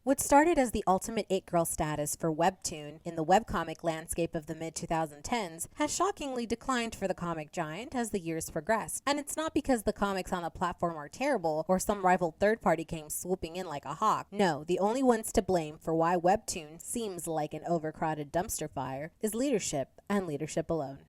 What started as the ultimate it girl status for Webtoon in the webcomic landscape of the mid-2010s has shockingly declined for the comic giant as the years progressed. And it's not because the comics on the platform are terrible or some rival third party came swooping in like a hawk. No, the only ones to blame for why Webtoon seems like an overcrowded dumpster fire is leadership, and leadership alone.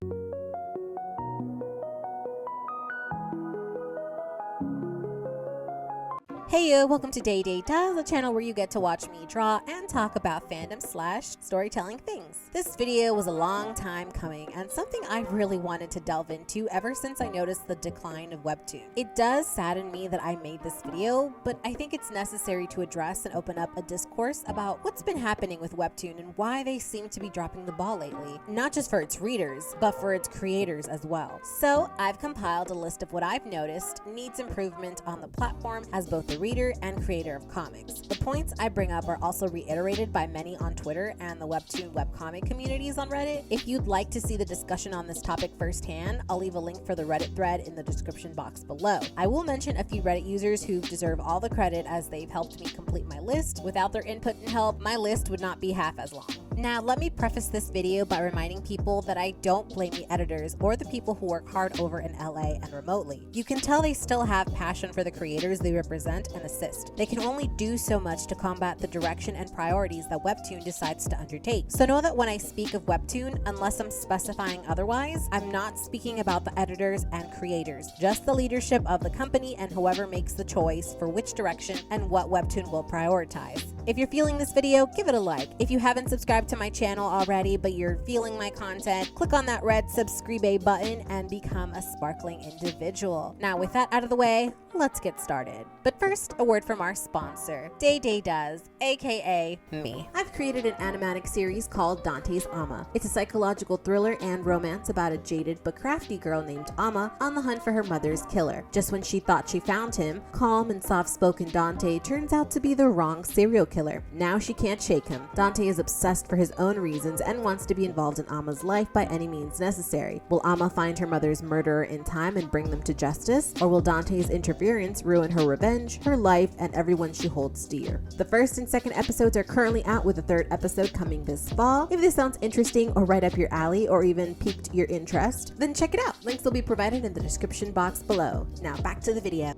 Hey yo, welcome to Day Data, the channel where you get to watch me draw and talk about fandom/storytelling things. This video was a long time coming and something I really wanted to delve into ever since I noticed the decline of Webtoon. It does sadden me that I made this video, but I think it's necessary to address and open up a discourse about what's been happening with Webtoon and why they seem to be dropping the ball lately, not just for its readers, but for its creators as well. So I've compiled a list of what I've noticed needs improvement on the platform as both a reader and creator of comics. The points I bring up are also reiterated by many on Twitter and the Webtoon webcomic communities on Reddit. If you'd like to see the discussion on this topic firsthand, I'll leave a link for the Reddit thread in the description box below. I will mention a few Reddit users who deserve all the credit as they've helped me complete my list. Without their input and help, my list would not be half as long. Now, let me preface this video by reminding people that I don't blame the editors or the people who work hard over in LA and remotely. You can tell they still have passion for the creators they represent and assist. They can only do so much to combat the direction and priorities that Webtoon decides to undertake. So know that when I speak of Webtoon, unless I'm specifying otherwise, I'm not speaking about the editors and creators, just the leadership of the company and whoever makes the choice for which direction and what Webtoon will prioritize. If you're feeling this video, give it a like. If you haven't subscribed to my channel already, but you're feeling my content, click on that red subscribe button and become a sparkling individual. Now, with that out of the way, let's get started. But first, a word from our sponsor, Day Does, aka me. I've created an animatic series called Dante's Ama. It's a psychological thriller and romance about a jaded but crafty girl named Ama on the hunt for her mother's killer. Just when she thought she found him, calm and soft-spoken Dante turns out to be the wrong serial killer. Now she can't shake him. Dante is obsessed for his own reasons and wants to be involved in Ama's life by any means necessary. Will Ama find her mother's murderer in time and bring them to justice? Or will Dante's interference ruin her revenge, her life, and everyone she holds dear? The first and second episodes are currently out, with the third episode coming this fall. If this sounds interesting or right up your alley or even piqued your interest, then check it out. Links will be provided in the description box below. Now back to the video.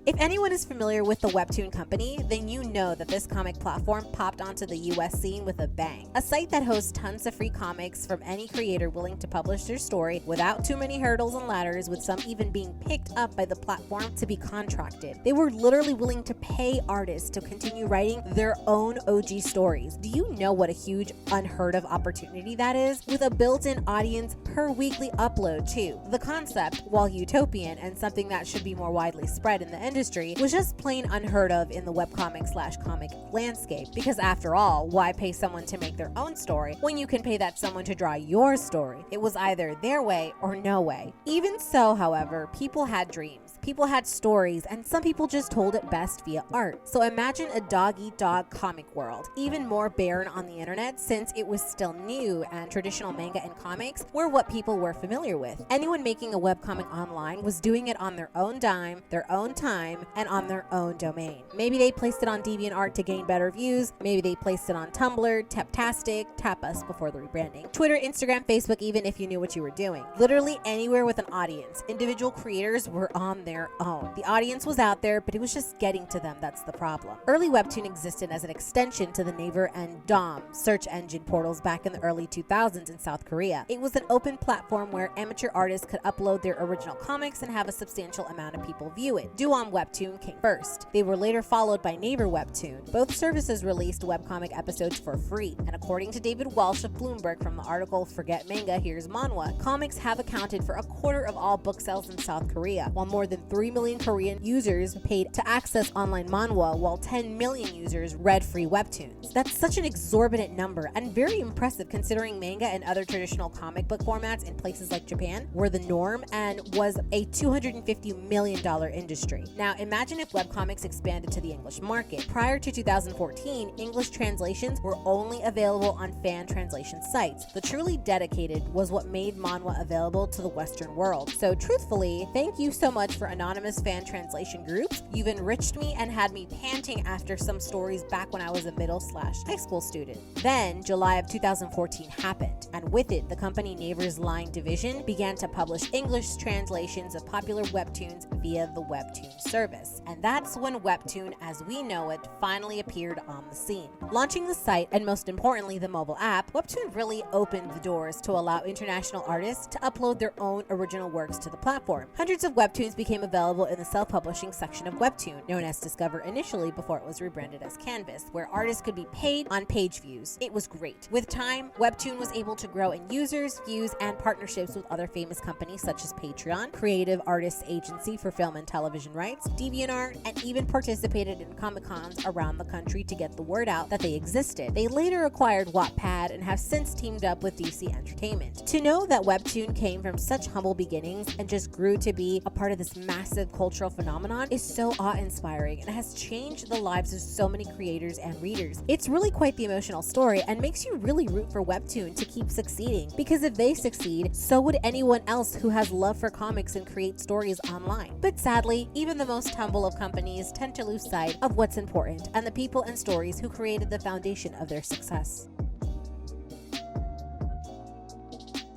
If anyone is familiar with the Webtoon company, then you know that this comic platform popped onto the US scene with a bang. A site that hosts tons of free comics from any creator willing to publish their story without too many hurdles and ladders, with some even being picked up by the platform to be contracted. They were literally willing to pay artists to continue writing their own OG stories. Do you know what a huge, unheard of opportunity that is? With a built-in audience per weekly upload too. The concept, while utopian and something that should be more widely spread in the industry, was just plain unheard of in the webcomic/comic landscape, because after all, why pay someone to make their own story when you can pay that someone to draw your story? It was either their way or no way. Even so, however, people had dreams, people had stories, and some people just told it best via art. So imagine a dog-eat-dog comic world, even more barren on the internet since it was still new and traditional manga and comics were what people were familiar with. Anyone making a webcomic online was doing it on their own dime, their own time, and on their own domain. Maybe they placed it on DeviantArt to gain better views, maybe they placed it on Tumblr, Taptastic, Tap Us before the rebranding, Twitter, Instagram, Facebook, even if you knew what you were doing. Literally anywhere with an audience. Individual creators were on their own. The audience was out there, but it was just getting to them that's the problem. Early Webtoon existed as an extension to the Naver and Dom search engine portals back in the early 2000s in South Korea. It was an open platform where amateur artists could upload their original comics and have a substantial amount of people view it. Duom Webtoon came first. They were later followed by Naver Webtoon. Both services released webcomic episodes for free, and according to David Walsh of Bloomberg from the article Forget Manga, Here's Manhwa, comics have accounted for a quarter of all book sales in South Korea, while more than 3 million Korean users paid to access online manhwa, while 10 million users read free webtoons. That's such an exorbitant number, and very impressive considering manga and other traditional comic book formats in places like Japan were the norm and was a $250 million industry. Now imagine if webcomics expanded to the English market. Prior to 2014, English translations were only available on fan translation sites. The truly dedicated was what made manhwa available to the Western world. So truthfully, thank you so much for anonymous fan translation groups. You've enriched me and had me panting after some stories back when I was a middle/high school student. Then, July of 2014 happened, and with it, the company Naver's Line division began to publish English translations of popular webtoons via the Webtoon service. And that's when Webtoon, as we know it, finally appeared on the scene. Launching the site, and most importantly the mobile app, Webtoon really opened the doors to allow international artists to upload their own original works to the platform. Hundreds of webtoons became available in the self-publishing section of Webtoon, known as Discover initially before it was rebranded as Canvas, where artists could be paid on page views. It was great. With time, Webtoon was able to grow in users, views, and partnerships with other famous companies such as Patreon, Creative Artists Agency for film and television rights, DeviantArt, and even participated in Comic-Cons around the country to get the word out that they existed. They later acquired Wattpad and have since teamed up with DC Entertainment. To know that Webtoon came from such humble beginnings and just grew to be a part of this massive cultural phenomenon is so awe-inspiring and has changed the lives of so many creators and readers. It's really quite the emotional story and makes you really root for Webtoon to keep succeeding, because if they succeed, so would anyone else who has love for comics and create stories online. But sadly, even the most humble of companies tend to lose sight of what's important and the people and stories who created the foundation of their success.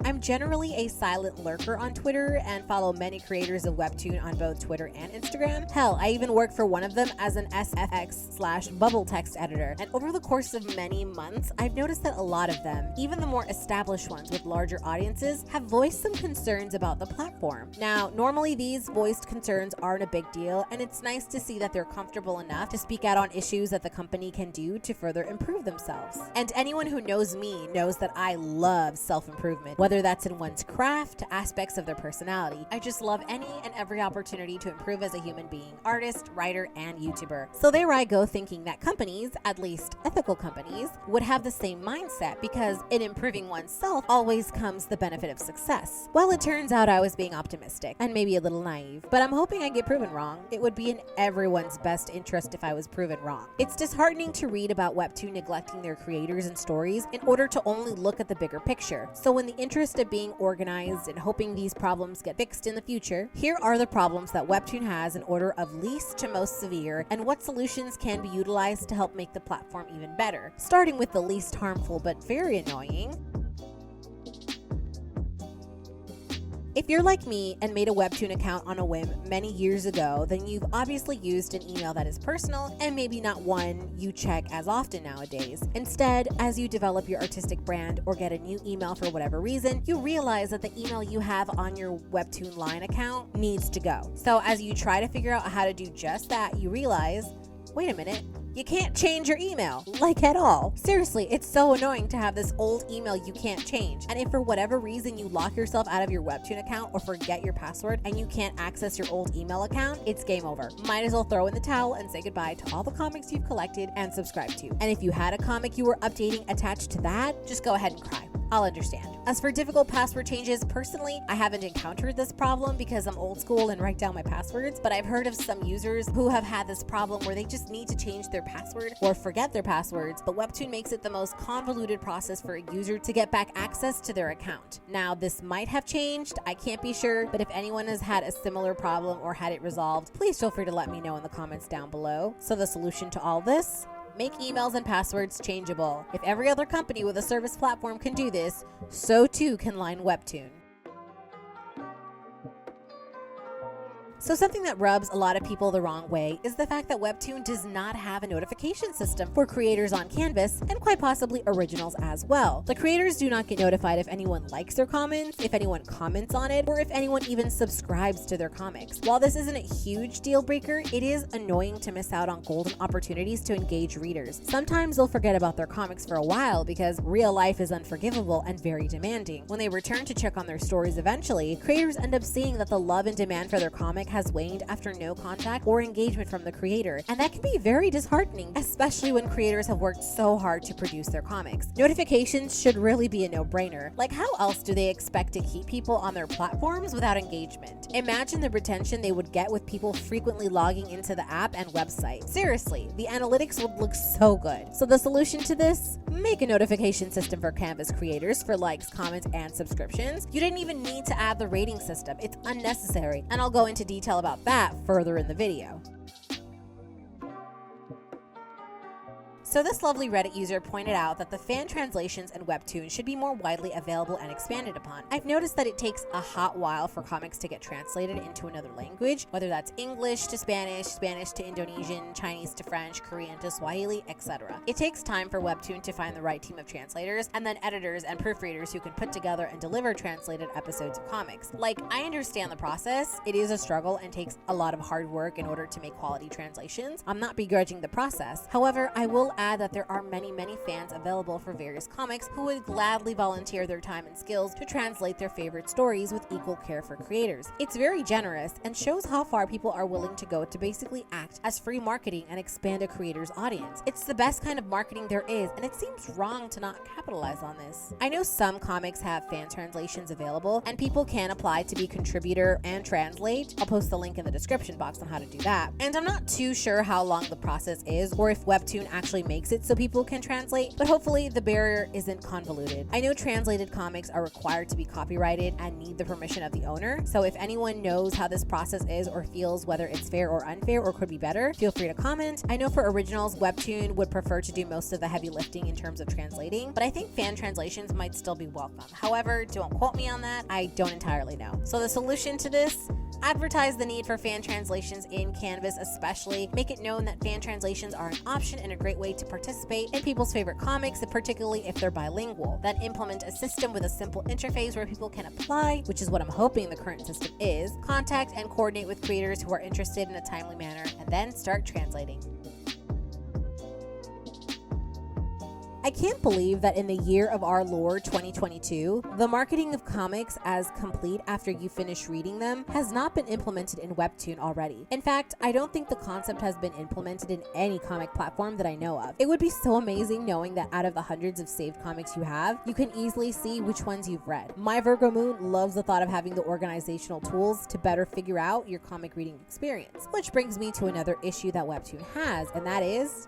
I'm generally a silent lurker on Twitter and follow many creators of Webtoon on both Twitter and Instagram. Hell, I even work for one of them as an SFX/bubble text editor. And over the course of many months, I've noticed that a lot of them, even the more established ones with larger audiences, have voiced some concerns about the platform. Now, normally these voiced concerns aren't a big deal, and it's nice to see that they're comfortable enough to speak out on issues that the company can do to further improve themselves. And anyone who knows me knows that I love self-improvement, whether that's in one's craft to aspects of their personality. I just love any and every opportunity to improve as a human being, artist, writer, and YouTuber. So there I go thinking that companies, at least ethical companies, would have the same mindset, because in improving oneself always comes the benefit of success. Well, it turns out I was being optimistic and maybe a little naive, but I'm hoping I get proven wrong. It would be in everyone's best interest if I was proven wrong. It's disheartening to read about Webtoon neglecting their creators and stories in order to only look at the bigger picture. So in the interest of being organized and hoping these problems get fixed in the future, here are the problems that Webtoon has in order of least to most severe, and what solutions can be utilized to help make the platform even better. Starting with the least harmful but very annoying. If you're like me and made a Webtoon account on a whim many years ago, then you've obviously used an email that is personal and maybe not one you check as often nowadays. Instead, as you develop your artistic brand or get a new email for whatever reason, you realize that the email you have on your Webtoon line account needs to go. So as you try to figure out how to do just that, you realize, wait a minute, you can't change your email, like at all. Seriously, it's so annoying to have this old email you can't change. And if for whatever reason you lock yourself out of your Webtoon account or forget your password and you can't access your old email account, it's game over. Might as well throw in the towel and say goodbye to all the comics you've collected and subscribed to. And if you had a comic you were updating attached to that, just go ahead and cry. I'll understand. As for difficult password changes, personally, I haven't encountered this problem because I'm old school and write down my passwords, but I've heard of some users who have had this problem where they just need to change their password or forget their passwords, but Webtoon makes it the most convoluted process for a user to get back access to their account. Now, this might have changed, I can't be sure, but if anyone has had a similar problem or had it resolved, please feel free to let me know in the comments down below. So the solution to all this? Make emails and passwords changeable. If every other company with a service platform can do this, so too can Line Webtoon. So something that rubs a lot of people the wrong way is the fact that Webtoon does not have a notification system for creators on Canvas, and quite possibly originals as well. The creators do not get notified if anyone likes their comments, if anyone comments on it, or if anyone even subscribes to their comics. While this isn't a huge deal breaker, it is annoying to miss out on golden opportunities to engage readers. Sometimes they'll forget about their comics for a while because real life is unforgivable and very demanding. When they return to check on their stories eventually, creators end up seeing that the love and demand for their comic has waned after no contact or engagement from the creator, and that can be very disheartening, especially when creators have worked so hard to produce their comics. Notifications should really be a no-brainer. Like, how else do they expect to keep people on their platforms without engagement? Imagine the retention they would get with people frequently logging into the app and website. Seriously, the analytics would look so good. So the solution to this? Make a notification system for Canvas creators for likes, comments, and subscriptions. You didn't even need to add the rating system. It's unnecessary, and I'll go into detail detail about that further in the video. So this lovely Reddit user pointed out that the fan translations in Webtoon should be more widely available and expanded upon. I've noticed that it takes a hot while for comics to get translated into another language, whether that's English to Spanish, Spanish to Indonesian, Chinese to French, Korean to Swahili, etc. It takes time for Webtoon to find the right team of translators and then editors and proofreaders who can put together and deliver translated episodes of comics. Like, I understand the process. It is a struggle and takes a lot of hard work in order to make quality translations. I'm not begrudging the process. However, I will add that there are many fans available for various comics who would gladly volunteer their time and skills to translate their favorite stories with equal care for creators. It's very generous and shows how far people are willing to go to basically act as free marketing and expand a creator's audience. It's the best kind of marketing there is, and it seems wrong to not capitalize on this. I know some comics have fan translations available, and people can apply to be contributor and translate. I'll post the link in the description box on how to do that. And I'm not too sure how long the process is, or if Webtoon actually makes it so people can translate, but hopefully the barrier isn't convoluted. I know translated comics are required to be copyrighted and need the permission of the owner, so if anyone knows how this process is or feels whether it's fair or unfair or could be better, feel free to comment. I know for originals, Webtoon would prefer to do most of the heavy lifting in terms of translating, but I think fan translations might still be welcome. However, don't quote me on that, I don't entirely know. So the solution to this? Advertise the need for fan translations in Canvas especially. Make it known that fan translations are an option and a great way to participate in people's favorite comics, particularly if they're bilingual. Then implement a system with a simple interface where people can apply, which is what I'm hoping the current system is, contact and coordinate with creators who are interested in a timely manner, and then start translating. I can't believe that in the year of our Lord 2022, the marketing of comics as complete after you finish reading them has not been implemented in Webtoon already. In fact, I don't think the concept has been implemented in any comic platform that I know of. It would be so amazing knowing that out of the hundreds of saved comics you have, you can easily see which ones you've read. My Virgo Moon loves the thought of having the organizational tools to better figure out your comic reading experience, which brings me to another issue that Webtoon has, and that is,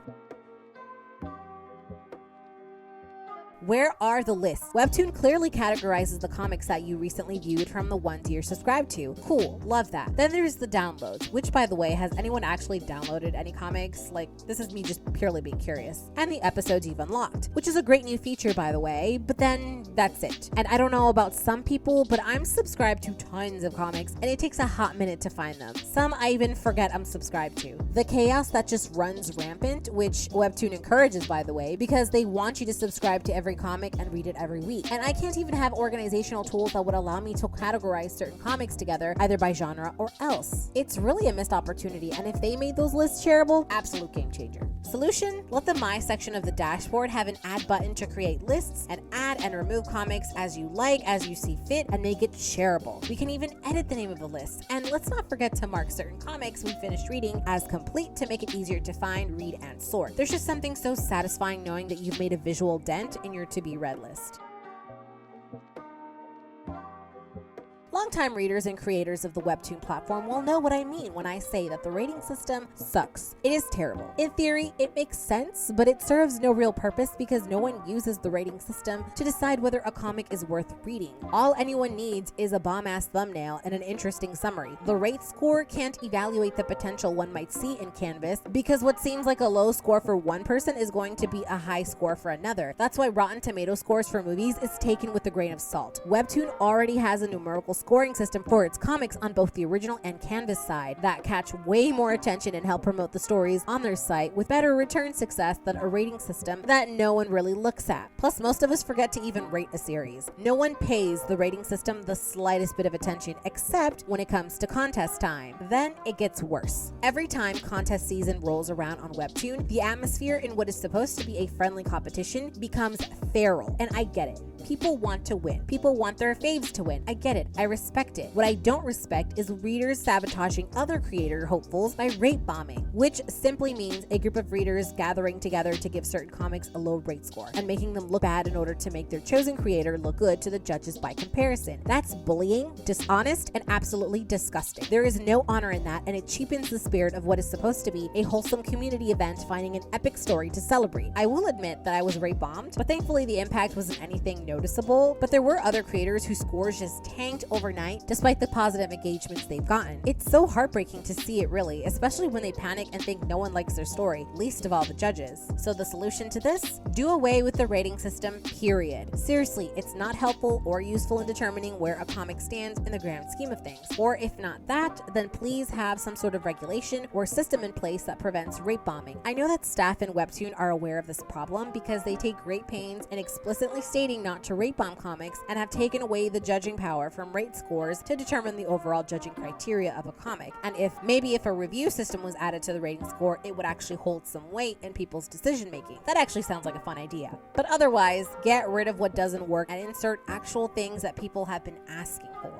where are the lists? Webtoon clearly categorizes the comics that you recently viewed from the ones you're subscribed to. Cool, love that. Then there's the downloads, which by the way, has anyone actually downloaded any comics? Like, this is me just purely being curious. And the episodes you've unlocked, which is a great new feature by the way, but then that's it. And I don't know about some people, but I'm subscribed to tons of comics and it takes a hot minute to find them. Some I even forget I'm subscribed to. The chaos that just runs rampant, which Webtoon encourages by the way, because they want you to subscribe to every comic and read it every week. And I can't even have organizational tools that would allow me to categorize certain comics together either by genre or else. It's really a missed opportunity, and if they made those lists shareable, absolute game changer. Solution? Let the My section of the dashboard have an add button to create lists and add and remove comics as you like, as you see fit, and make it shareable. We can even edit the name of the list. And let's not forget to mark certain comics we finished reading as complete to make it easier to find, read, and sort. There's just something so satisfying knowing that you've made a visual dent in your to-be read list. Longtime readers and creators of the Webtoon platform will know what I mean when I say that the rating system sucks. It is terrible. In theory, it makes sense, but it serves no real purpose because no one uses the rating system to decide whether a comic is worth reading. All anyone needs is a bomb-ass thumbnail and an interesting summary. The rate score can't evaluate the potential one might see in Canvas because what seems like a low score for one person is going to be a high score for another. That's why Rotten Tomato scores for movies is taken with a grain of salt. Webtoon already has a numerical scoring system for its comics on both the original and Canvas side that catch way more attention and help promote the stories on their site with better return success than a rating system that no one really looks at. Plus, most of us forget to even rate a series. No one pays the rating system the slightest bit of attention except when it comes to contest time. Then it gets worse. Every time contest season rolls around on Webtoon, the atmosphere in what is supposed to be a friendly competition becomes feral, and I get it. People want to win. People want their faves to win. I get it. I respect it. What I don't respect is readers sabotaging other creator hopefuls by rate bombing, which simply means a group of readers gathering together to give certain comics a low rate score and making them look bad in order to make their chosen creator look good to the judges by comparison. That's bullying, dishonest, and absolutely disgusting. There is no honor in that, and it cheapens the spirit of what is supposed to be a wholesome community event finding an epic story to celebrate. I will admit that I was rate bombed, but thankfully the impact wasn't anything noticeable, but there were other creators whose scores just tanked over overnight, despite the positive engagements they've gotten. It's so heartbreaking to see it really, especially when they panic and think no one likes their story, least of all the judges. So the solution to this? Do away with the rating system, period. Seriously, it's not helpful or useful in determining where a comic stands in the grand scheme of things. Or if not that, then please have some sort of regulation or system in place that prevents rate bombing. I know that staff in Webtoon are aware of this problem because they take great pains in explicitly stating not to rate bomb comics and have taken away the judging power from rate scores to determine the overall judging criteria of a comic. And if a review system was added to the rating score, it would actually hold some weight in people's decision making. That actually sounds like a fun idea. But otherwise, get rid of what doesn't work and insert actual things that people have been asking for.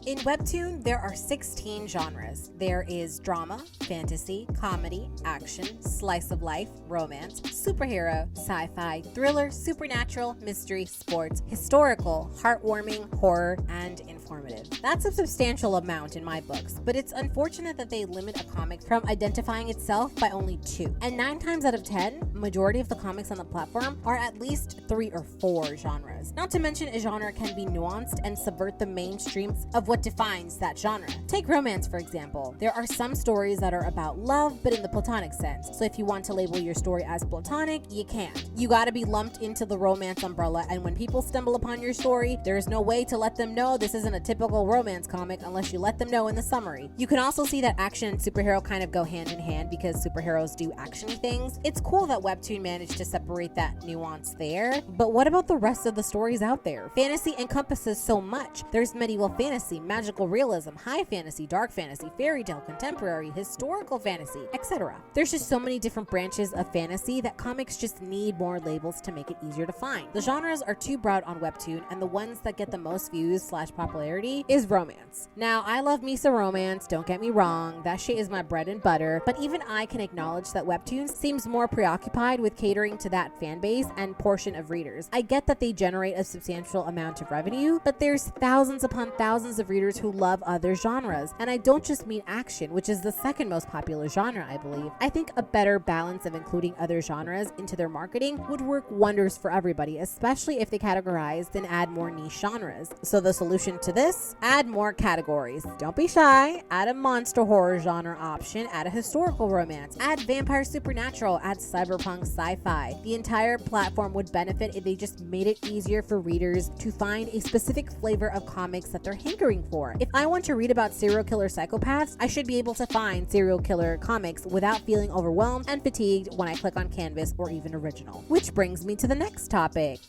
In Webtoon, there are 16 genres. There is drama, fantasy, comedy, action, slice of life, romance, superhero, sci-fi, thriller, supernatural, mystery, sports, historical, heartwarming, horror, and informative. That's a substantial amount in my books, but it's unfortunate that they limit a comic from identifying itself by only 2. And 9 times out of 10, majority of the comics on the platform are at least 3 or 4 genres. Not to mention a genre can be nuanced and subvert the mainstreams of what defines that genre. Take romance, for example. There are some stories that are about love, but in the platonic sense. So if you want to label your story as platonic, you can't. You gotta be lumped into the romance umbrella, and when people stumble upon your story, there is no way to let them know this isn't a typical romance comic unless you let them know in the summary. You can also see that action and superhero kind of go hand in hand because superheroes do action-y things. It's cool that Webtoon managed to separate that nuance there, but what about the rest of the stories out there? Fantasy encompasses so much. There's medieval fantasy, magical realism, high fantasy, dark fantasy, fairy tale, contemporary, historical fantasy, etc. There's just so many different branches of fantasy that comics just need more labels to make it easier to find. The genres are too broad on Webtoon, and the ones that get the most views / popularity is romance. Now, I love me some romance, don't get me wrong, that shit is my bread and butter, but even I can acknowledge that Webtoon seems more preoccupied with catering to that fan base and portion of readers. I get that they generate a substantial amount of revenue, but there's thousands upon thousands of readers who love other genres, and I don't just mean action, which is the second most popular genre, I believe. I think a better balance of including other genres into their marketing would work wonders for everybody, especially if they categorize and add more niche genres. So the solution to this? Add more categories. Don't be shy. Add a monster horror genre option, add a historical romance, add vampire supernatural, add cyberpunk sci-fi. The entire platform would benefit if they just made it easier for readers to find a specific flavor of comics that they're hankering for. If I want to read about serial killer psychopaths, I should be able to find serial killer comics without feeling overwhelmed and fatigued when I click on Canvas or even Original. Which brings me to the next topic.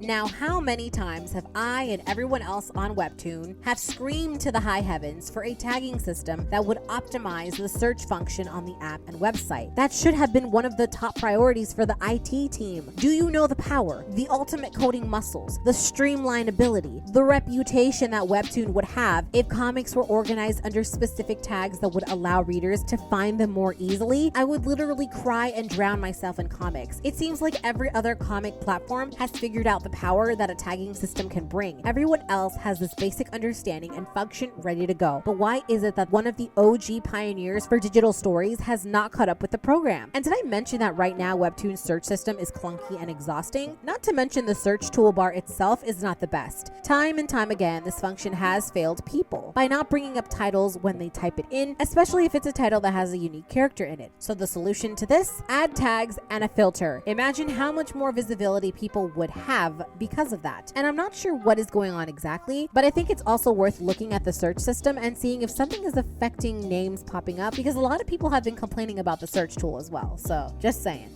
Now, how many times have I and everyone else on Webtoon have screamed to the high heavens for a tagging system that would optimize the search function on the app and website? That should have been one of the top priorities for the IT team. Do you know the power, the ultimate coding muscles, the streamlined ability, the reputation that Webtoon would have if comics were organized under specific tags that would allow readers to find them more easily? I would literally cry and drown myself in comics. It seems like every other comic platform has figured out the power that a tagging system can bring. Everyone else has this basic understanding and function ready to go. But why is it that one of the OG pioneers for digital stories has not caught up with the program? And did I mention that right now Webtoon's search system is clunky and exhausting? Not to mention the search toolbar itself is not the best. Time and time again, this function has failed people by not bringing up titles when they type it in, especially if it's a title that has a unique character in it. So the solution to this? Add tags and a filter. Imagine how much more visibility people would have because of that. And I'm not sure what is going on exactly, but I think it's also worth looking at the search system and seeing if something is affecting names popping up, because a lot of people have been complaining about the search tool as well. So just saying.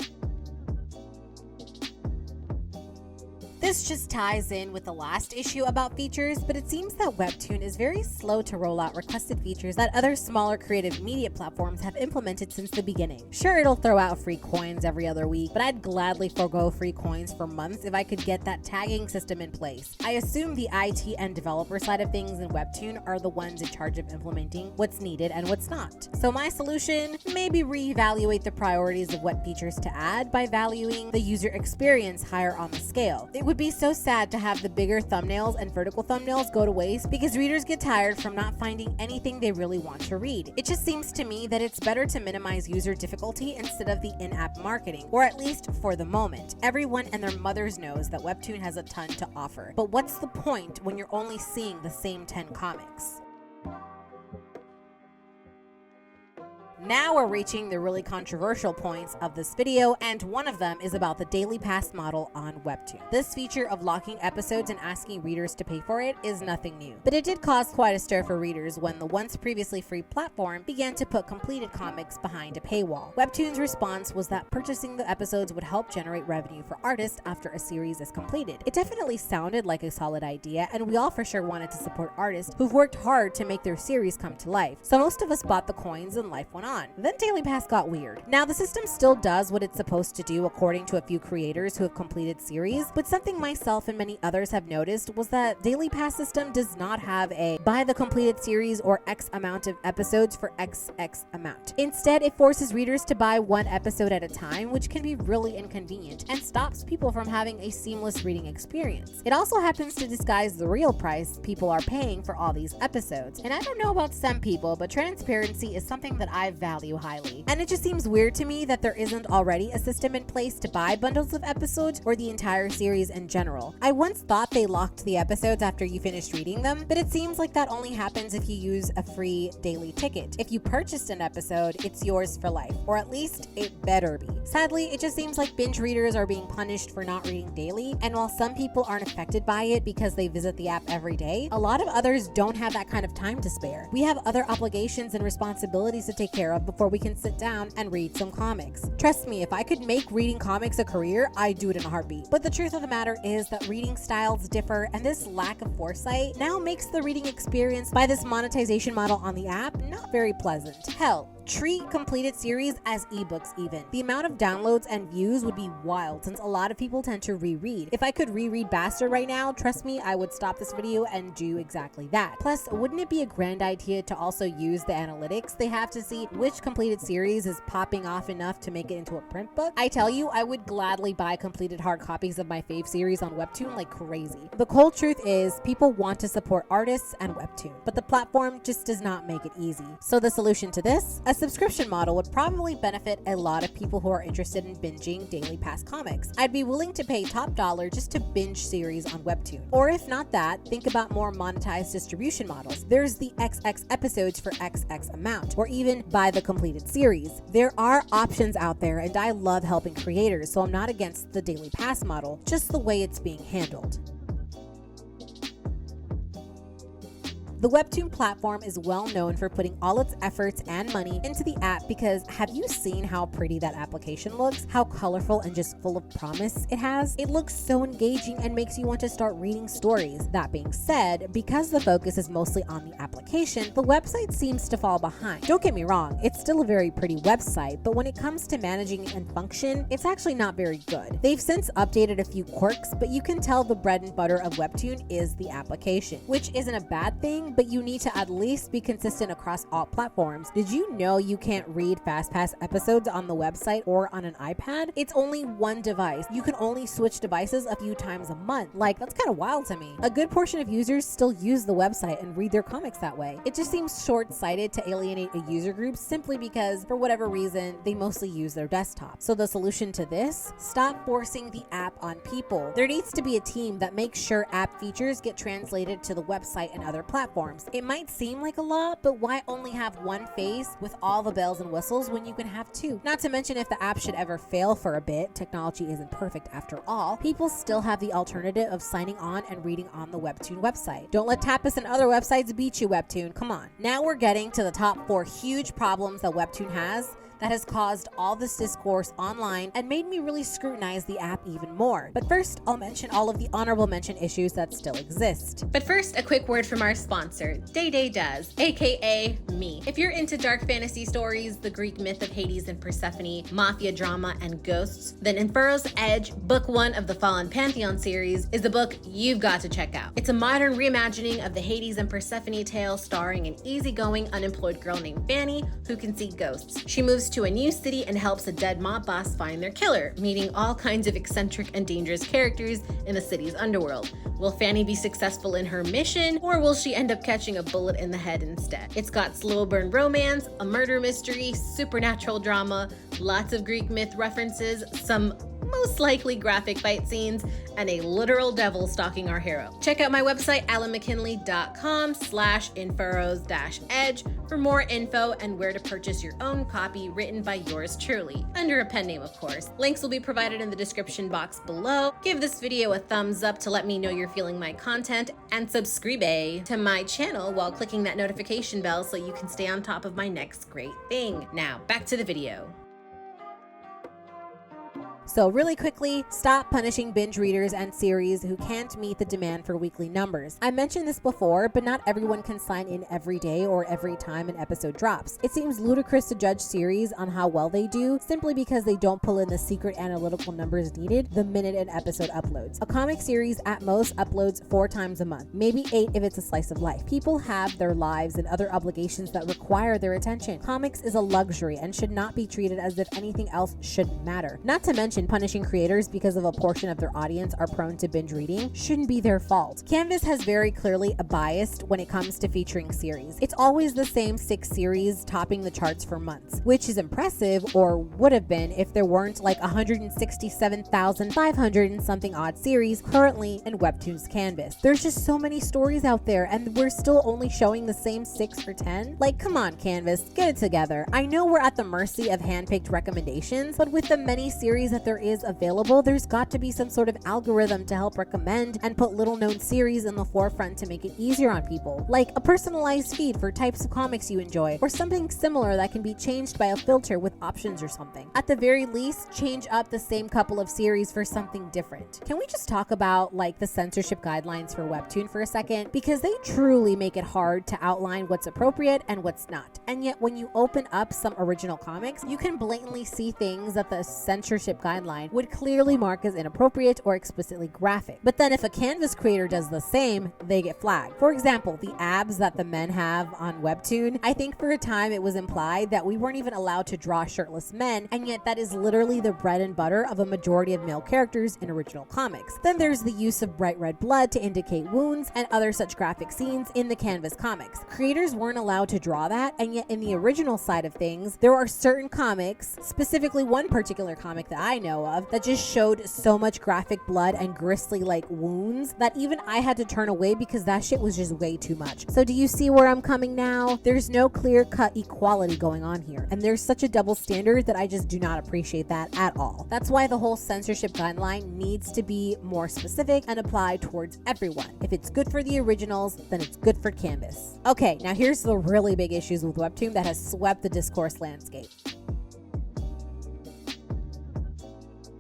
This just ties in with the last issue about features, but it seems that Webtoon is very slow to roll out requested features that other smaller creative media platforms have implemented since the beginning. Sure, it'll throw out free coins every other week, but I'd gladly forego free coins for months if I could get that tagging system in place. I assume the IT and developer side of things in Webtoon are the ones in charge of implementing what's needed and what's not. So my solution? Maybe reevaluate the priorities of what features to add by valuing the user experience higher on the scale. It would would be so sad to have the bigger thumbnails and vertical thumbnails go to waste because readers get tired from not finding anything they really want to read. It just seems to me that it's better to minimize user difficulty instead of the in-app marketing, or at least for the moment. Everyone and their mothers knows that Webtoon has a ton to offer, but what's the point when you're only seeing the same 10 comics? Now we're reaching the really controversial points of this video, and one of them is about the daily pass model on Webtoon. This feature of locking episodes and asking readers to pay for it is nothing new, but it did cause quite a stir for readers when the once previously free platform began to put completed comics behind a paywall. Webtoon's response was that purchasing the episodes would help generate revenue for artists after a series is completed. It definitely sounded like a solid idea, and we all for sure wanted to support artists who've worked hard to make their series come to life, so most of us bought the coins and life went on. Then Daily Pass got weird. Now the system still does what it's supposed to do according to a few creators who have completed series, but something myself and many others have noticed was that Daily Pass system does not have a buy the completed series or X amount of episodes for X amount. Instead, it forces readers to buy one episode at a time, which can be really inconvenient and stops people from having a seamless reading experience. It also happens to disguise the real price people are paying for all these episodes. And I don't know about some people, but transparency is something that I value highly. And it just seems weird to me that there isn't already a system in place to buy bundles of episodes or the entire series in general. I once thought they locked the episodes after you finished reading them, but it seems like that only happens if you use a free daily ticket. If you purchased an episode, it's yours for life, or at least it better be. Sadly, it just seems like binge readers are being punished for not reading daily, and while some people aren't affected by it because they visit the app every day, a lot of others don't have that kind of time to spare. We have other obligations and responsibilities to take care of before we can sit down and read some comics. Trust me, if I could make reading comics a career, I'd do it in a heartbeat. But the truth of the matter is that reading styles differ, and this lack of foresight now makes the reading experience by this monetization model on the app not very pleasant. Hell, treat completed series as ebooks even. The amount of downloads and views would be wild since a lot of people tend to reread. If I could reread Bastard right now, trust me, I would stop this video and do exactly that. Plus, wouldn't it be a grand idea to also use the analytics they have to see which completed series is popping off enough to make it into a print book? I tell you, I would gladly buy completed hard copies of my fave series on Webtoon like crazy. The cold truth is, people want to support artists and Webtoon, but the platform just does not make it easy. So the solution to this? A subscription model would probably benefit a lot of people who are interested in binging daily pass comics. I'd be willing to pay top dollar just to binge series on Webtoon. Or if not that, think about more monetized distribution models. There's the XX episodes for XX amount, or even buy the completed series. There are options out there, and I love helping creators, so I'm not against the daily pass model, just the way it's being handled. The Webtoon platform is well known for putting all its efforts and money into the app because have you seen how pretty that application looks? How colorful and just full of promise it has? It looks so engaging and makes you want to start reading stories. That being said, because the focus is mostly on the application, the website seems to fall behind. Don't get me wrong, it's still a very pretty website, but when it comes to managing and function, it's actually not very good. They've since updated a few quirks, but you can tell the bread and butter of Webtoon is the application, which isn't a bad thing, but you need to at least be consistent across all platforms. Did you know you can't read FastPass episodes on the website or on an iPad? It's only one device. You can only switch devices a few times a month. Like, that's kind of wild to me. A good portion of users still use the website and read their comics that way. It just seems short-sighted to alienate a user group simply because, for whatever reason, they mostly use their desktop. So the solution to this? Stop forcing the app on people. There needs to be a team that makes sure app features get translated to the website and other platforms. It might seem like a lot, but why only have one face with all the bells and whistles when you can have two? Not to mention, if the app should ever fail for a bit, technology isn't perfect after all, people still have the alternative of signing on and reading on the Webtoon website. Don't let Tapas and other websites beat you, Webtoon. Come on. Now we're getting to the top 4 huge problems that Webtoon has that has caused all this discourse online and made me really scrutinize the app even more. But first, I'll mention all of the honorable mention issues that still exist. But first, a quick word from our sponsor, Day Does, aka me. If you're into dark fantasy stories, the Greek myth of Hades and Persephone, mafia drama, and ghosts, then Inferno's Edge, book 1 of the Fallen Pantheon series, is the book you've got to check out. It's a modern reimagining of the Hades and Persephone tale starring an easygoing, unemployed girl named Fanny who can see ghosts. She moves goes to a new city and helps a dead mob boss find their killer, meeting all kinds of eccentric and dangerous characters in the city's underworld. Will Fanny be successful in her mission, or will she end up catching a bullet in the head instead? It's got slow burn romance, a murder mystery, supernatural drama, lots of Greek myth references, some most likely graphic fight scenes, and a literal devil stalking our hero. Check out my website, alanmckinley.com/infurrows-edge for more info and where to purchase your own copy written by yours truly, under a pen name of course. Links will be provided in the description box below. Give this video a thumbs up to let me know you're feeling my content, and subscribe to my channel while clicking that notification bell so you can stay on top of my next great thing. Now, back to the video. So really quickly, stop punishing binge readers and series who can't meet the demand for weekly numbers. I mentioned this before, but not everyone can sign in every day or every time an episode drops. It seems ludicrous to judge series on how well they do simply because they don't pull in the secret analytical numbers needed the minute an episode uploads. A comic series at most uploads 4 times a month, maybe 8 if it's a slice of life. People have their lives and other obligations that require their attention. Comics is a luxury and should not be treated as if anything else shouldn't matter. Not to mention, punishing creators because of a portion of their audience are prone to binge reading shouldn't be their fault. Canvas has very clearly a bias when it comes to featuring series. It's always the same 6 series topping the charts for months, which is impressive, or would have been if there weren't like 167,500 and something odd series currently in Webtoon's Canvas. There's just so many stories out there and we're still only showing the same 6 or 10. Like, come on, Canvas, get it together. I know we're at the mercy of handpicked recommendations, but with the many series that there is available, there's got to be some sort of algorithm to help recommend and put little known series in the forefront to make it easier on people, like a personalized feed for types of comics you enjoy, or something similar that can be changed by a filter with options or something. At the very least, change up the same couple of series for something different. Can we just talk about like the censorship guidelines for Webtoon for a second? Because they truly make it hard to outline what's appropriate and what's not. And yet when you open up some original comics, you can blatantly see things that the censorship guideline would clearly mark as inappropriate or explicitly graphic. But then if a Canvas creator does the same, they get flagged. For example, the abs that the men have on Webtoon, I think for a time it was implied that we weren't even allowed to draw shirtless men, and yet that is literally the bread and butter of a majority of male characters in original comics. Then there's the use of bright red blood to indicate wounds and other such graphic scenes in the Canvas comics. Creators weren't allowed to draw that, and yet in the original side of things, there are certain comics, specifically one particular comic that I know of, that just showed so much graphic blood and grisly like wounds that even I had to turn away because that shit was just way too much. So do you see where I'm coming now? There's no clear-cut equality going on here, and there's such a double standard that I just do not appreciate that at all. That's why the whole censorship guideline needs to be more specific and apply towards everyone. If it's good for the originals, then it's good for Canvas. Okay, now here's the really big issues with Webtoon that has swept the discourse landscape.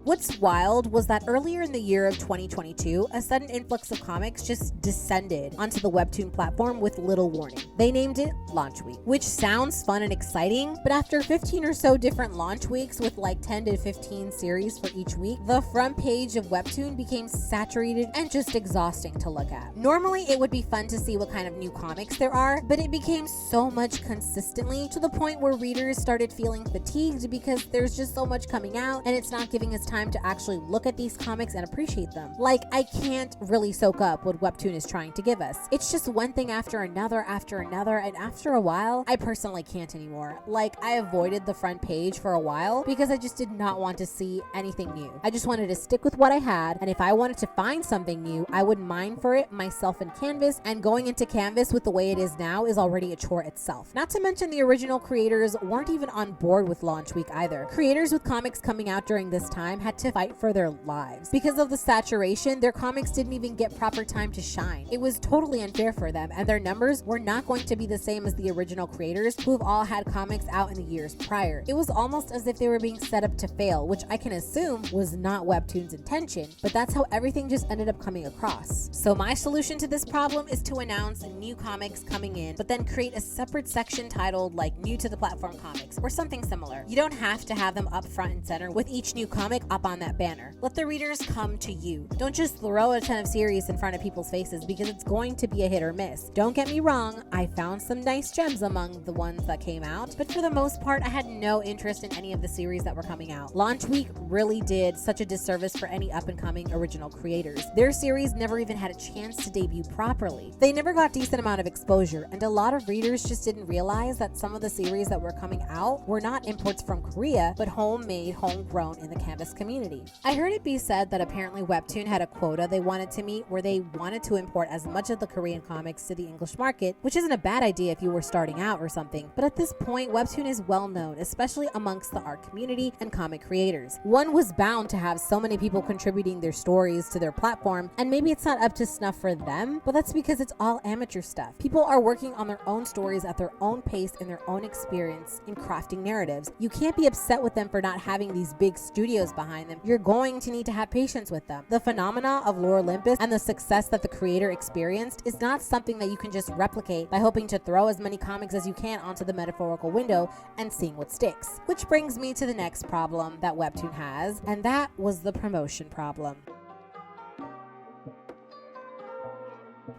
What's wild was that earlier in the year of 2022, a sudden influx of comics just descended onto the Webtoon platform with little warning. They named it Launch Week, which sounds fun and exciting, but after 15 or so different launch weeks with like 10 to 15 series for each week, the front page of Webtoon became saturated and just exhausting to look at. Normally, it would be fun to see what kind of new comics there are, but it became so much consistently to the point where readers started feeling fatigued because there's just so much coming out and it's not giving us time to actually look at these comics and appreciate them. Like, I can't really soak up what Webtoon is trying to give us. It's just one thing after another, and after a while, I personally can't anymore. Like, I avoided the front page for a while because I just did not want to see anything new. I just wanted to stick with what I had, and if I wanted to find something new, I would mine for it myself in Canvas, and going into Canvas with the way it is now is already a chore itself. Not to mention the original creators weren't even on board with Launch Week either. Creators with comics coming out during this time had to fight for their lives. Because of the saturation, their comics didn't even get proper time to shine. It was totally unfair for them, and their numbers were not going to be the same as the original creators who have all had comics out in the years prior. It was almost as if they were being set up to fail, which I can assume was not Webtoon's intention, but that's how everything just ended up coming across. So my solution to this problem is to announce new comics coming in, but then create a separate section titled like New to the Platform Comics or something similar. You don't have to have them up front and center with each new comic up on that banner. Let the readers come to you. Don't just throw a ton of series in front of people's faces because it's going to be a hit or miss. Don't get me wrong, I found some nice gems among the ones that came out, but for the most part, I had no interest in any of the series that were coming out. Launch week really did such a disservice for any up-and-coming original creators. Their series never even had a chance to debut properly. They never got decent amount of exposure, and a lot of readers just didn't realize that some of the series that were coming out were not imports from Korea, but homemade, homegrown in the Canvas community. I heard it be said that apparently Webtoon had a quota they wanted to meet where they wanted to import as much of the Korean comics to the English market, which isn't a bad idea if you were starting out or something, but at this point, Webtoon is well known, especially amongst the art community and comic creators. One was bound to have so many people contributing their stories to their platform, and maybe it's not up to snuff for them, but that's because it's all amateur stuff. People are working on their own stories at their own pace and their own experience in crafting narratives. You can't be upset with them for not having these big studios behind them. You're going to need to have patience with them. The phenomena of Lore Olympus and the success that the creator experienced is not something that you can just replicate by hoping to throw as many comics as you can onto the metaphorical window and seeing what sticks. Which brings me to the next problem that Webtoon has, and that was the promotion problem.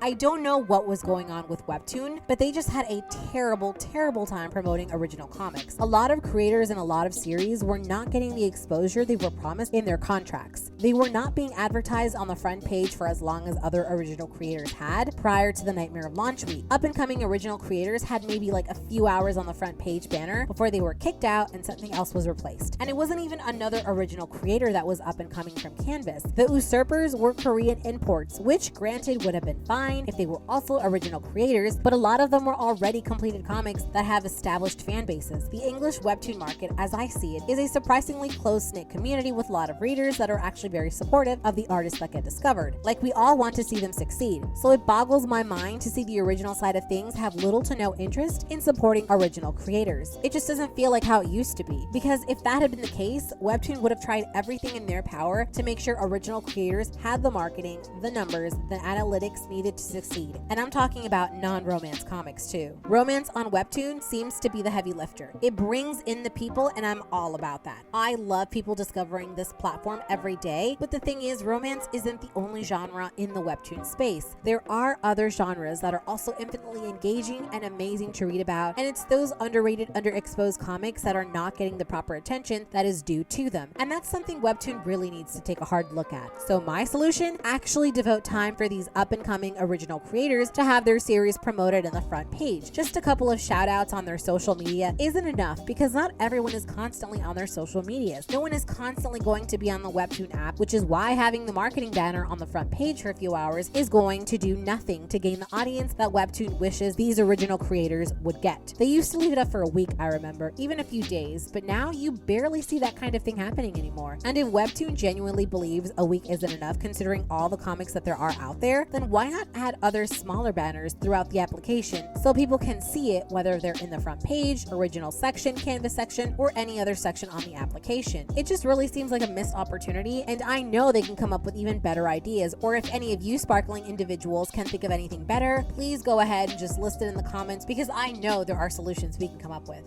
I don't know what was going on with Webtoon, but they just had a terrible time promoting original comics. A lot of creators and a lot of series were not getting the exposure they were promised in their contracts. They were not being advertised on the front page for as long as other original creators had prior to the nightmare of launch week. Up-and-coming original creators had maybe like a few hours on the front page banner before they were kicked out and something else was replaced. And it wasn't even another original creator that was up-and-coming from Canvas. The usurpers were Korean imports, which granted would have been fine if they were also original creators, but a lot of them were already completed comics that have established fan bases. The English Webtoon market, as I see it, is a surprisingly close-knit community with a lot of readers that are actually very supportive of the artists that get discovered. Like, we all want to see them succeed. So it boggles my mind to see the original side of things have little to no interest in supporting original creators. It just doesn't feel like how it used to be. Because if that had been the case, Webtoon would have tried everything in their power to make sure original creators had the marketing, the numbers, the analytics needed to succeed. And I'm talking about non-romance comics too. Romance on Webtoon seems to be the heavy lifter. It brings in the people, and I'm all about that. I love people discovering this platform every day, but the thing is, romance isn't the only genre in the Webtoon space. There are other genres that are also infinitely engaging and amazing to read about, and it's those underrated, underexposed comics that are not getting the proper attention that is due to them. And that's something Webtoon really needs to take a hard look at. So my solution? Actually devote time for these up-and-coming original creators to have their series promoted in the front page. Just a couple of shout outs on their social media isn't enough, because not everyone is constantly on their social medias. No one is constantly going to be on the Webtoon app, which is why having the marketing banner on the front page for a few hours is going to do nothing to gain the audience that Webtoon wishes these original creators would get. They used to leave it up for a week, I remember, even a few days, but now you barely see that kind of thing happening anymore. And if Webtoon genuinely believes a week isn't enough considering all the comics that there are out there, then why not add other smaller banners throughout the application so people can see it, whether they're in the front page, original section, canvas section, or any other section on the application. It just really seems like a missed opportunity, and I know they can come up with even better ideas, or if any of you sparkling individuals can think of anything better, please go ahead and just list it in the comments, because I know there are solutions we can come up with.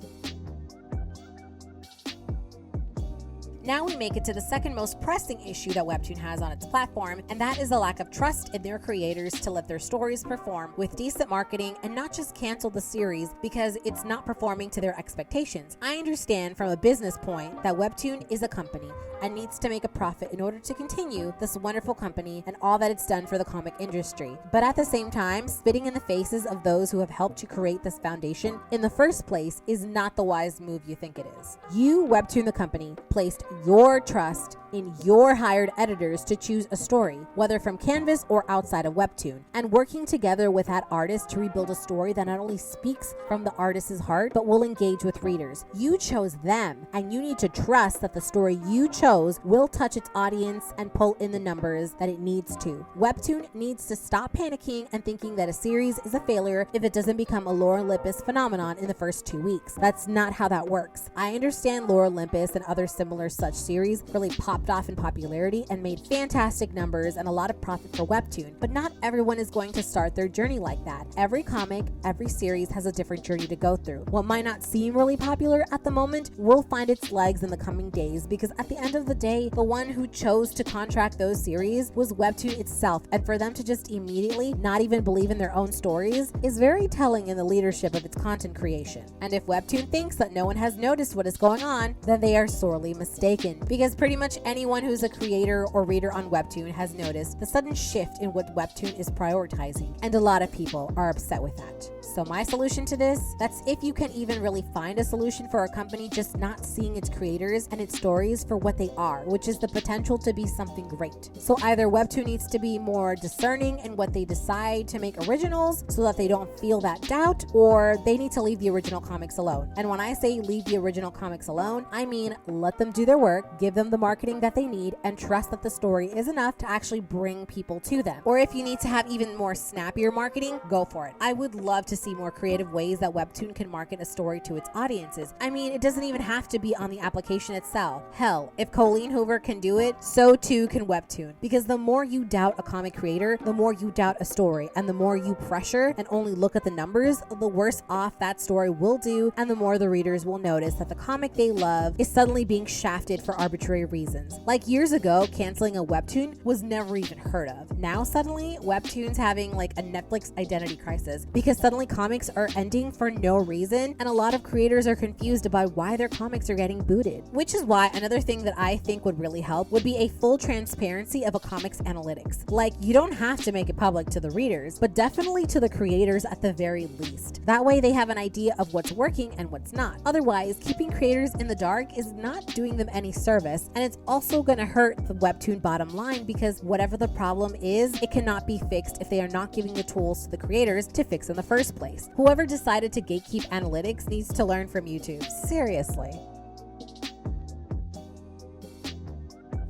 Now we make it to the second most pressing issue that Webtoon has on its platform, and that is the lack of trust in their creators to let their stories perform with decent marketing and not just cancel the series because it's not performing to their expectations. I understand from a business point that Webtoon is a company and needs to make a profit in order to continue this wonderful company and all that it's done for the comic industry. But at the same time, spitting in the faces of those who have helped to create this foundation in the first place is not the wise move you think it is. You, Webtoon the company, placed your trust in your hired editors to choose a story, whether from Canvas or outside of Webtoon, and working together with that artist to rebuild a story that not only speaks from the artist's heart, but will engage with readers. You chose them, and you need to trust that the story you chose will touch its audience and pull in the numbers that it needs to. Webtoon needs to stop panicking and thinking that a series is a failure if it doesn't become a Lore Olympus phenomenon in the first 2 weeks. That's not how that works. I understand Lore Olympus and other similar such series really pop popped off in popularity and made fantastic numbers and a lot of profit for Webtoon, but not everyone is going to start their journey like that. Every comic, every series has a different journey to go through. What might not seem really popular at the moment will find its legs in the coming days, because at the end of the day, the one who chose to contract those series was Webtoon itself, and for them to just immediately not even believe in their own stories is very telling in the leadership of its content creation. And if Webtoon thinks that no one has noticed what is going on, then they are sorely mistaken, because pretty much anyone who's a creator or reader on Webtoon has noticed the sudden shift in what Webtoon is prioritizing, and a lot of people are upset with that. So my solution to this, that's if you can even really find a solution for a company just not seeing its creators and its stories for what they are, which is the potential to be something great. So either Webtoon needs to be more discerning in what they decide to make originals so that they don't feel that doubt, or they need to leave the original comics alone. And when I say leave the original comics alone, I mean let them do their work, give them the marketing that they need, and trust that the story is enough to actually bring people to them. Or if you need to have even more snappier marketing, go for it. I would love to see more creative ways that Webtoon can market a story to its audiences. I mean, it doesn't even have to be on the application itself. Hell, if Colleen Hoover can do it, so too can Webtoon. Because the more you doubt a comic creator, the more you doubt a story, and the more you pressure and only look at the numbers, the worse off that story will do, and the more the readers will notice that the comic they love is suddenly being shafted for arbitrary reasons. Like years ago, canceling a Webtoon was never even heard of. Now suddenly, Webtoon's having like a Netflix identity crisis, because suddenly comics are ending for no reason, and a lot of creators are confused about why their comics are getting booted. Which is why another thing that I think would really help would be a full transparency of a comic's analytics. Like, you don't have to make it public to the readers, but definitely to the creators at the very least. That way they have an idea of what's working and what's not. Otherwise, keeping creators in the dark is not doing them any service, and it's also going to hurt the Webtoon bottom line, because whatever the problem is, it cannot be fixed if they are not giving the tools to the creators to fix in the first place. Whoever decided to gatekeep analytics needs to learn from YouTube. Seriously.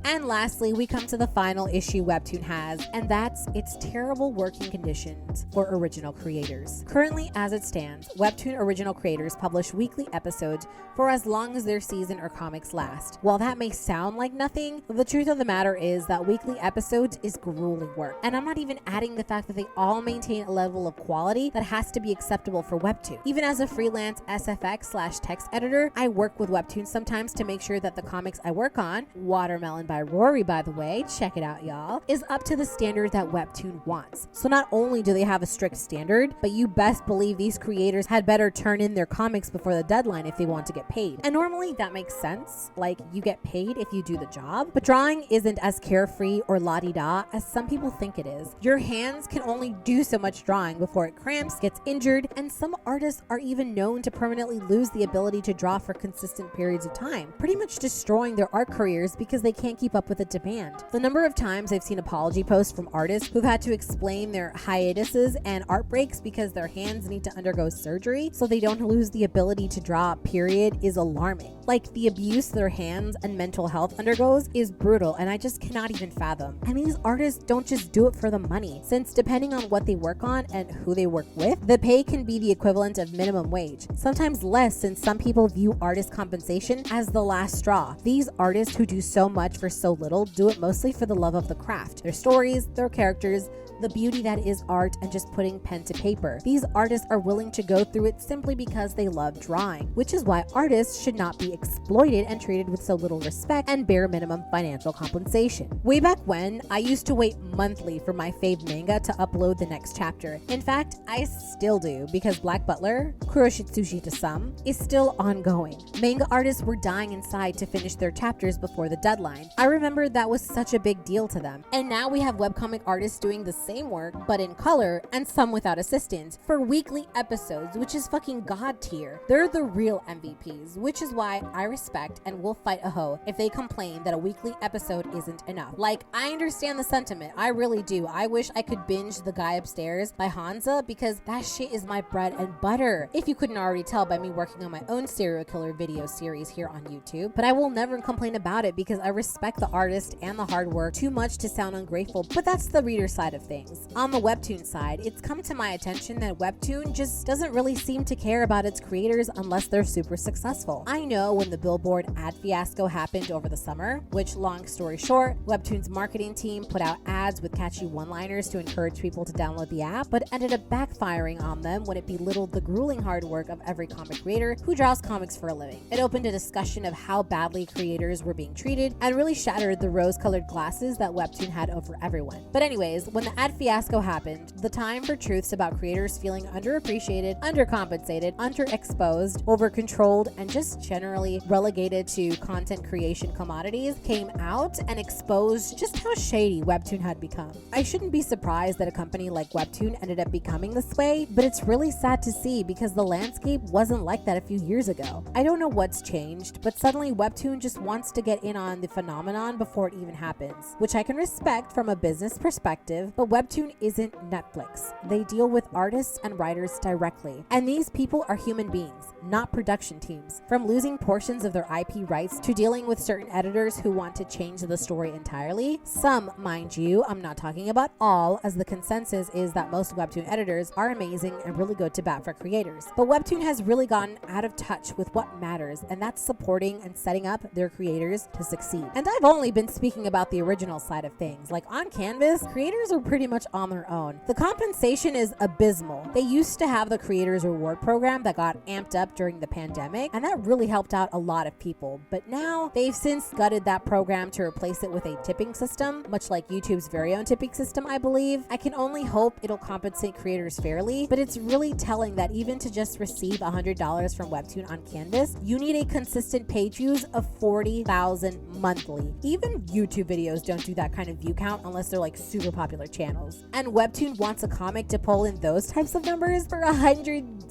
And lastly, we come to the final issue Webtoon has, and that's its terrible working conditions for original creators. Currently, as it stands, Webtoon original creators publish weekly episodes for as long as their season or comics last. While that may sound like nothing, the truth of the matter is that weekly episodes is grueling work. And I'm not even adding the fact that they all maintain a level of quality that has to be acceptable for Webtoon. Even as a freelance SFX/text editor, I work with Webtoon sometimes to make sure that the comics I work on, Watermelon by Rory, by the way, check it out y'all, is up to the standard that Webtoon wants. So not only do they have a strict standard, but you best believe these creators had better turn in their comics before the deadline if they want to get paid. And normally that makes sense, like you get paid if you do the job, but drawing isn't as carefree or la-di-da as some people think it is. Your hands can only do so much drawing before it cramps, gets injured, and some artists are even known to permanently lose the ability to draw for consistent periods of time, pretty much destroying their art careers because they can't keep up with the demand. The number of times I've seen apology posts from artists who've had to explain their hiatuses and art breaks because their hands need to undergo surgery so they don't lose the ability to draw, period, is alarming. Like, the abuse their hands and mental health undergoes is brutal, and I just cannot even fathom. And these artists don't just do it for the money, since depending on what they work on and who they work with, the pay can be the equivalent of minimum wage, sometimes less, since some people view artist compensation as the last straw. These artists who do so much for so little do it mostly for the love of the craft, their stories, their characters, the beauty that is art, and just putting pen to paper. These artists are willing to go through it simply because they love drawing, which is why artists should not be exploited and treated with so little respect and bare minimum financial compensation. Way back when, I used to wait monthly for my fave manga to upload the next chapter. In fact, I still do, because Black Butler, Kuroshitsuji to some, is still ongoing. Manga artists were dying inside to finish their chapters before the deadline. I remember that was such a big deal to them. And now we have webcomic artists doing the same work, but in color, and some without assistance, for weekly episodes, which is fucking god tier. They're the real MVPs, which is why I respect and will fight a hoe if they complain that a weekly episode isn't enough. Like, I understand the sentiment, I really do. I wish I could binge The Guy Upstairs by Hansa, because that shit is my bread and butter, if you couldn't already tell by me working on my own serial killer video series here on YouTube. But I will never complain about it because I respect respect the artist and the hard work too much to sound ungrateful, but that's the reader side of things. On the Webtoon side, it's come to my attention that Webtoon just doesn't really seem to care about its creators unless they're super successful. I know when the Billboard ad fiasco happened over the summer, which, long story short, Webtoon's marketing team put out ads with catchy one-liners to encourage people to download the app, but ended up backfiring on them when it belittled the grueling hard work of every comic creator who draws comics for a living. It opened a discussion of how badly creators were being treated and really shattered the rose-colored glasses that Webtoon had over everyone. But anyways, when the ad fiasco happened, the time for truths about creators feeling underappreciated, undercompensated, underexposed, over-controlled, and just generally relegated to content creation commodities came out and exposed just how shady Webtoon had become. I shouldn't be surprised that a company like Webtoon ended up becoming this way, but it's really sad to see because the landscape wasn't like that a few years ago. I don't know what's changed, but suddenly Webtoon just wants to get in on the phenomenon before it even happens, which I can respect from a business perspective, but Webtoon isn't Netflix. They deal with artists and writers directly, and these people are human beings, not production teams. From losing portions of their IP rights to dealing with certain editors who want to change the story entirely. Some, mind you, I'm not talking about all, as the consensus is that most Webtoon editors are amazing and really good to bat for creators. But Webtoon has really gotten out of touch with what matters, and that's supporting and setting up their creators to succeed. And I've only been speaking about the original side of things. Like on Canvas, creators are pretty much on their own. The compensation is abysmal. They used to have the creators reward program that got amped up during the pandemic, and that really helped out a lot of people. But now they've since gutted that program to replace it with a tipping system, much like YouTube's very own tipping system, I believe. I can only hope it'll compensate creators fairly, but it's really telling that even to just receive $100 from Webtoon on Canvas, you need a consistent page views of 40,000 monthly. Even YouTube videos don't do that kind of view count unless they're like super popular channels. And Webtoon wants a comic to pull in those types of numbers for $100?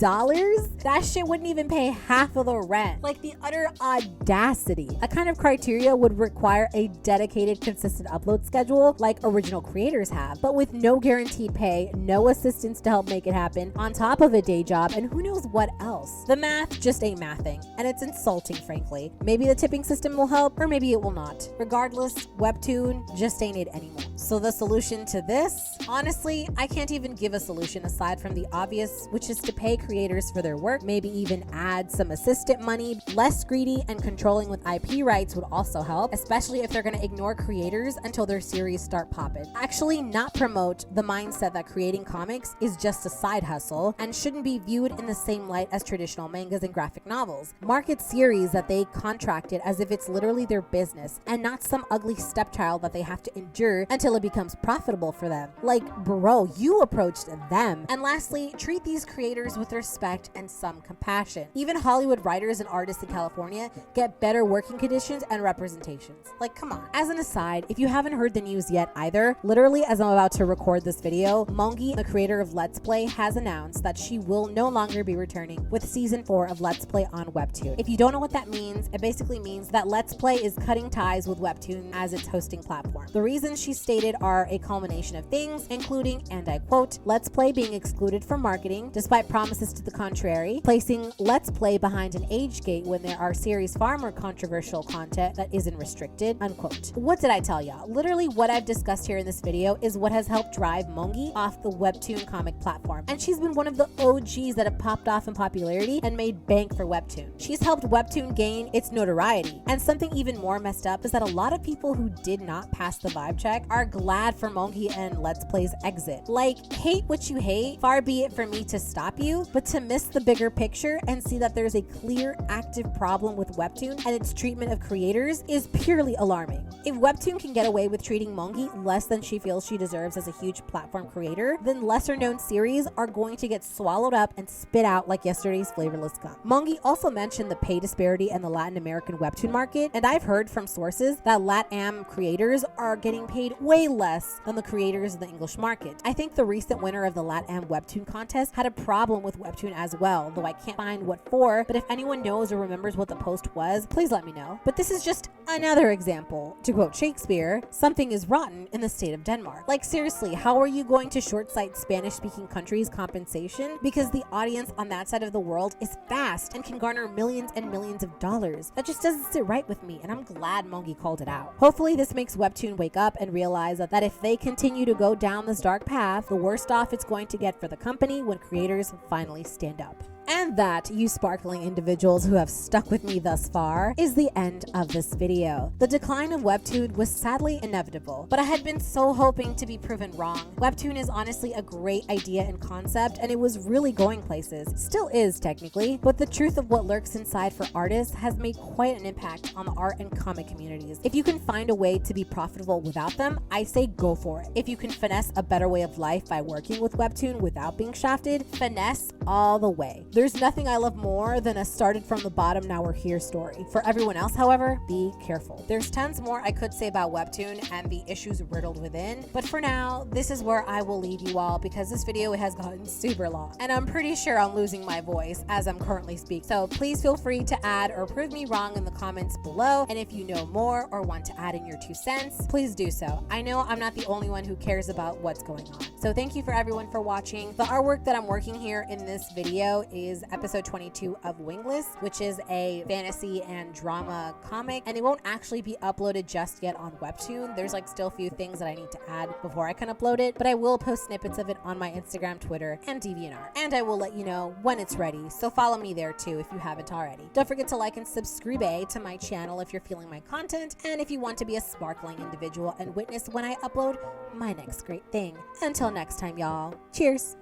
That shit wouldn't even pay half of the rent. Like the utter audacity. That kind of criteria would require a dedicated, consistent upload schedule like original creators have, but with no guaranteed pay, no assistance to help make it happen, on top of a day job, and who knows what else. The math just ain't mathing, and it's insulting, frankly. Maybe the tipping system will help, or maybe it will not. Regardless, Webtoon just ain't it anymore. So the solution to this? Honestly, I can't even give a solution aside from the obvious, which is to pay creators for their work, maybe even add some assistant money. Less greedy and controlling with IP rights would also help, especially if they're gonna ignore creators until their series start popping. Actually, not promote the mindset that creating comics is just a side hustle and shouldn't be viewed in the same light as traditional mangas and graphic novels. Market series that they contracted as if it's literally their business and not some ugly stepchild that they have to endure until it becomes profitable for them. Like, bro, you approached them. And lastly, treat these creators with respect and some compassion. Even Hollywood writers and artists in California get better working conditions and representations. Like, come on. As an aside, if you haven't heard the news yet either, literally as I'm about to record this video, Mongie, the creator of Let's Play, has announced that she will no longer be returning with season 4 of Let's Play on Webtoon. If you don't know what that means, it basically means that Let's Play is cutting ties with Webtoon as its hosting platform. The reasons she stated are a culmination of things, including, and I quote, Let's Play being excluded from marketing, despite promises to the contrary, placing Let's Play behind an age gate when there are series far more controversial content that isn't restricted, unquote. What did I tell y'all? Literally what I've discussed here in this video is what has helped drive Mongie off the Webtoon comic platform, and she's been one of the OGs that have popped off in popularity and made bank for Webtoon. She's helped Webtoon gain its notoriety, and something even more messed up is that a lot of people who did not pass the vibe check are glad for Mongie and Let's Play's exit. Like, hate what you hate, far be it for me to stop you, but to miss the bigger picture and see that there's a clear, active problem with Webtoon and its treatment of creators is purely alarming. If Webtoon can get away with treating Mongie less than she feels she deserves as a huge platform creator, then lesser known series are going to get swallowed up and spit out like yesterday's flavorless gum. Mongie also mentioned the pay disparity in the Latin American Webtoon market, and I've heard from sources that LatAm creators are getting paid way less than the creators in the English market. I think the recent winner of the LatAm Webtoon contest had a problem with Webtoon as well, though I can't find behind what for, but if anyone knows or remembers what the post was, please let me know. But this is just another example. To quote Shakespeare, something is rotten in the state of Denmark. Like seriously, how are you going to short-sight Spanish-speaking countries' compensation? Because the audience on that side of the world is vast and can garner millions and millions of dollars. That just doesn't sit right with me, and I'm glad Mongie called it out. Hopefully this makes Webtoon wake up and realize that if they continue to go down this dark path, the worst off it's going to get for the company when creators finally stand up. And that, you sparkling individuals who have stuck with me thus far, is the end of this video. The decline of Webtoon was sadly inevitable, but I had been so hoping to be proven wrong. Webtoon is honestly a great idea and concept, and it was really going places. Still is, technically, but the truth of what lurks inside for artists has made quite an impact on the art and comic communities. If you can find a way to be profitable without them, I say go for it. If you can finesse a better way of life by working with Webtoon without being shafted, finesse all the way. There's nothing I love more than a started from the bottom, now we're here story. For everyone else, however, be careful. There's tons more I could say about Webtoon and the issues riddled within, but for now, this is where I will leave you all because this video has gotten super long, and I'm pretty sure I'm losing my voice as I'm currently speaking. So please feel free to add or prove me wrong in the comments below, and if you know more or want to add in your 2 cents, please do so. I know I'm not the only one who cares about what's going on. So thank you for everyone for watching. The artwork that I'm working here in this video is episode 22 of Wingless, which is a fantasy and drama comic, and it won't actually be uploaded just yet on Webtoon. There's like still a few things that I need to add before I can upload it, but I will post snippets of it on my Instagram, Twitter, and DeviantArt, and I will let you know when it's ready, so follow me there too if you haven't already. Don't forget to like and subscribe to my channel if you're feeling my content, and if you want to be a sparkling individual and witness when I upload my next great thing. Until next time, y'all, cheers!